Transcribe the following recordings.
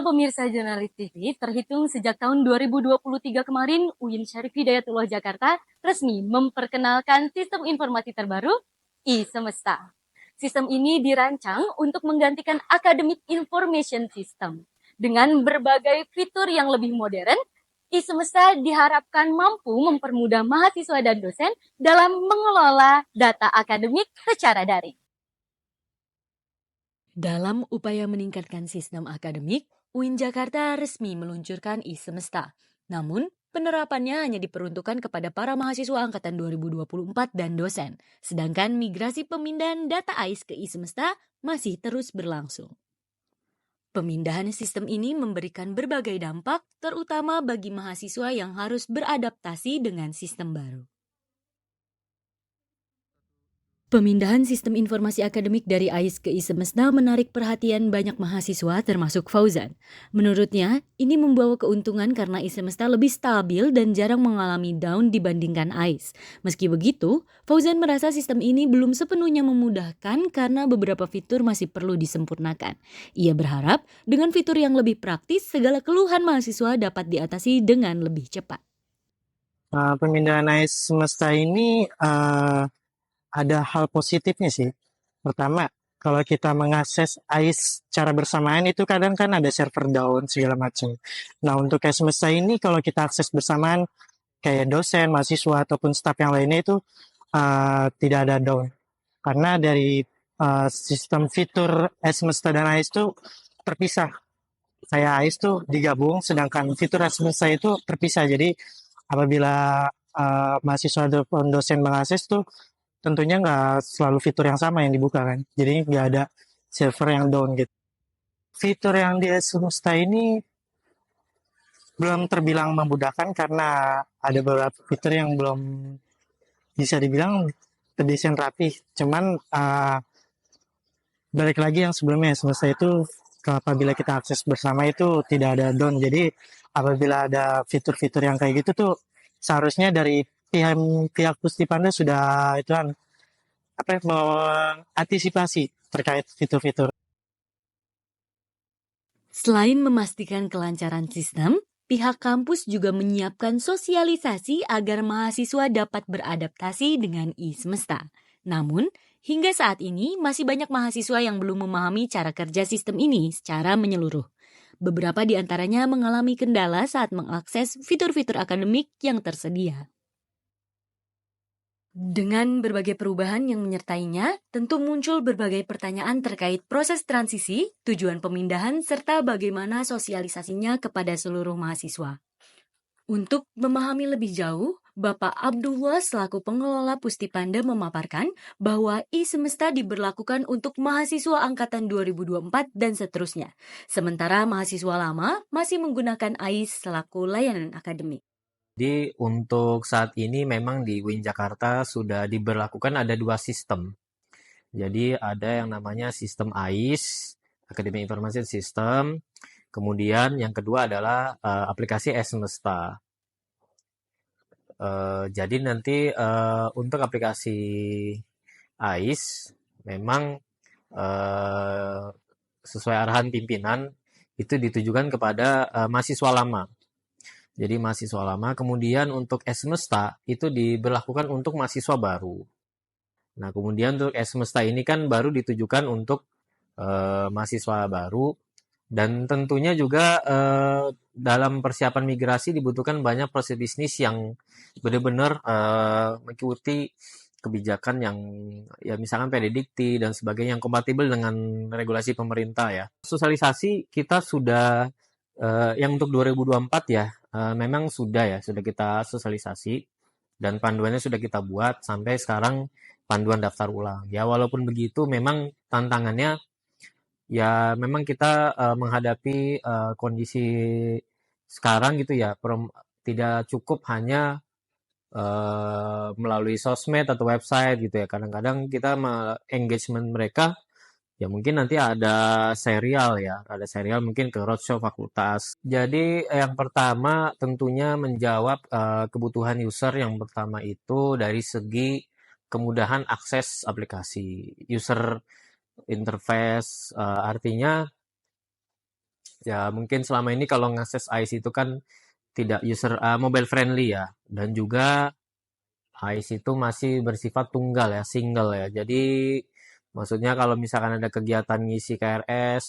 pemirsa Jurnalis TV, terhitung sejak tahun 2023 kemarin, UIN Syarif Hidayatullah Jakarta resmi memperkenalkan sistem informasi terbaru, e-Semesta. Sistem ini dirancang untuk menggantikan Academic Information System. Dengan berbagai fitur yang lebih modern, e-Semesta diharapkan mampu mempermudah mahasiswa dan dosen dalam mengelola data akademik secara daring. Dalam upaya meningkatkan sistem akademik, UIN Jakarta resmi meluncurkan e-Semesta. Namun, penerapannya hanya diperuntukkan kepada para mahasiswa angkatan 2024 dan dosen. Sedangkan migrasi pemindahan data AIS ke e-Semesta masih terus berlangsung. Pemindahan sistem ini memberikan berbagai dampak, terutama bagi mahasiswa yang harus beradaptasi dengan sistem baru. Pemindahan sistem informasi akademik dari AIS ke e-Semesta menarik perhatian banyak mahasiswa termasuk Fauzan. Menurutnya, ini membawa keuntungan karena e-Semesta lebih stabil dan jarang mengalami down dibandingkan AIS. Meski begitu, Fauzan merasa sistem ini belum sepenuhnya memudahkan karena beberapa fitur masih perlu disempurnakan. Ia berharap dengan fitur yang lebih praktis, segala keluhan mahasiswa dapat diatasi dengan lebih cepat. Pemindahan AIS Semesta ini ada hal positifnya sih. Pertama, kalau kita mengakses AIS secara bersamaan itu kadang kan ada server down segala macam. Nah, untuk AIS Semesta ini kalau kita akses bersamaan kayak dosen, mahasiswa ataupun staf yang lainnya itu tidak ada down. Karena dari sistem fitur AIS Semesta dan AIS itu terpisah. Kayak AIS tuh digabung, sedangkan fitur AIS Semesta itu terpisah. Jadi apabila mahasiswa ataupun dosen mengakses tuh tentunya nggak selalu fitur yang sama yang dibuka kan. Jadi nggak ada server yang down gitu. Fitur yang di Semesta ini belum terbilang memudahkan karena ada beberapa fitur yang belum bisa dibilang terdesain rapi. Cuman balik lagi yang sebelumnya Semesta itu apabila kita akses bersama itu tidak ada down. Jadi apabila ada fitur-fitur yang kayak gitu tuh seharusnya dari pihak Pustipanda sudah itu kan mengantisipasi terkait fitur-fitur. Selain memastikan kelancaran sistem, pihak kampus juga menyiapkan sosialisasi agar mahasiswa dapat beradaptasi dengan e-Semesta. Namun, hingga saat ini masih banyak mahasiswa yang belum memahami cara kerja sistem ini secara menyeluruh. Beberapa di antaranya mengalami kendala saat mengakses fitur-fitur akademik yang tersedia. Dengan berbagai perubahan yang menyertainya, tentu muncul berbagai pertanyaan terkait proses transisi, tujuan pemindahan, serta bagaimana sosialisasinya kepada seluruh mahasiswa. Untuk memahami lebih jauh, Bapak Abdullah selaku pengelola Pustipanda memaparkan bahwa e-Semesta diberlakukan untuk mahasiswa angkatan 2024 dan seterusnya. Sementara mahasiswa lama masih menggunakan AIS selaku layanan akademik. Jadi untuk saat ini memang di UIN Jakarta sudah diberlakukan ada dua sistem. Jadi ada yang namanya sistem AIS, Academic Information System. Kemudian yang kedua adalah aplikasi e-Semesta. Jadi nanti untuk aplikasi AIS memang sesuai arahan pimpinan itu ditujukan kepada mahasiswa lama. Jadi mahasiswa lama, kemudian untuk e-Semesta itu diberlakukan untuk mahasiswa baru. Nah, kemudian untuk e-Semesta ini kan baru ditujukan untuk mahasiswa baru, dan tentunya juga dalam persiapan migrasi dibutuhkan banyak proses bisnis yang benar-benar mengikuti kebijakan yang ya misalkan PDDikti dan sebagainya yang kompatibel dengan regulasi pemerintah ya. Sosialisasi kita sudah yang untuk 2024 ya memang sudah kita sosialisasi dan panduannya sudah kita buat sampai sekarang panduan daftar ulang. Ya walaupun begitu memang tantangannya ya memang kita menghadapi kondisi sekarang gitu ya tidak cukup hanya melalui sosmed atau website gitu ya. Kadang-kadang kita engagement mereka ya mungkin nanti ada serial mungkin ke roadshow fakultas. Jadi yang pertama tentunya menjawab kebutuhan user yang pertama itu dari segi kemudahan akses aplikasi, user interface, artinya Ya, mungkin selama ini kalau ngakses AIS itu kan tidak mobile friendly ya, dan juga AIS itu masih bersifat tunggal ya, single ya. Jadi maksudnya kalau misalkan ada kegiatan ngisi KRS,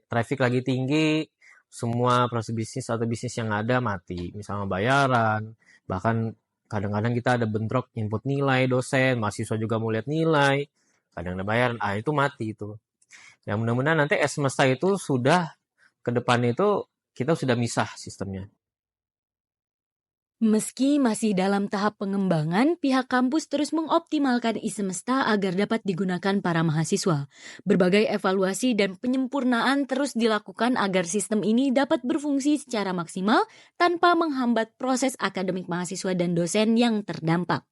traffic lagi tinggi, semua proses bisnis atau bisnis yang ada mati. Misalnya bayaran, bahkan kadang-kadang kita ada bentrok input nilai dosen, mahasiswa juga mau lihat nilai, kadang ada bayaran, itu mati itu. Ya mudah-mudahan nanti semesta itu sudah ke depan itu kita sudah misah sistemnya. Meski masih dalam tahap pengembangan, pihak kampus terus mengoptimalkan e-semesta agar dapat digunakan para mahasiswa. Berbagai evaluasi dan penyempurnaan terus dilakukan agar sistem ini dapat berfungsi secara maksimal tanpa menghambat proses akademik mahasiswa dan dosen yang terdampak.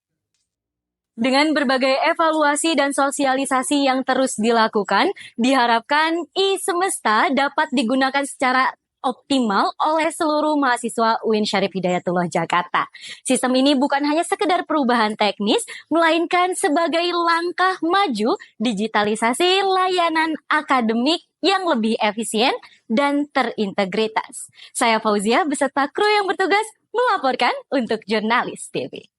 Dengan berbagai evaluasi dan sosialisasi yang terus dilakukan, diharapkan e-semesta dapat digunakan secara optimal oleh seluruh mahasiswa UIN Syarif Hidayatullah Jakarta. Sistem ini bukan hanya sekedar perubahan teknis, melainkan sebagai langkah maju digitalisasi layanan akademik yang lebih efisien dan terintegritas. Saya Fauzia beserta kru yang bertugas melaporkan untuk Jurnalis TV.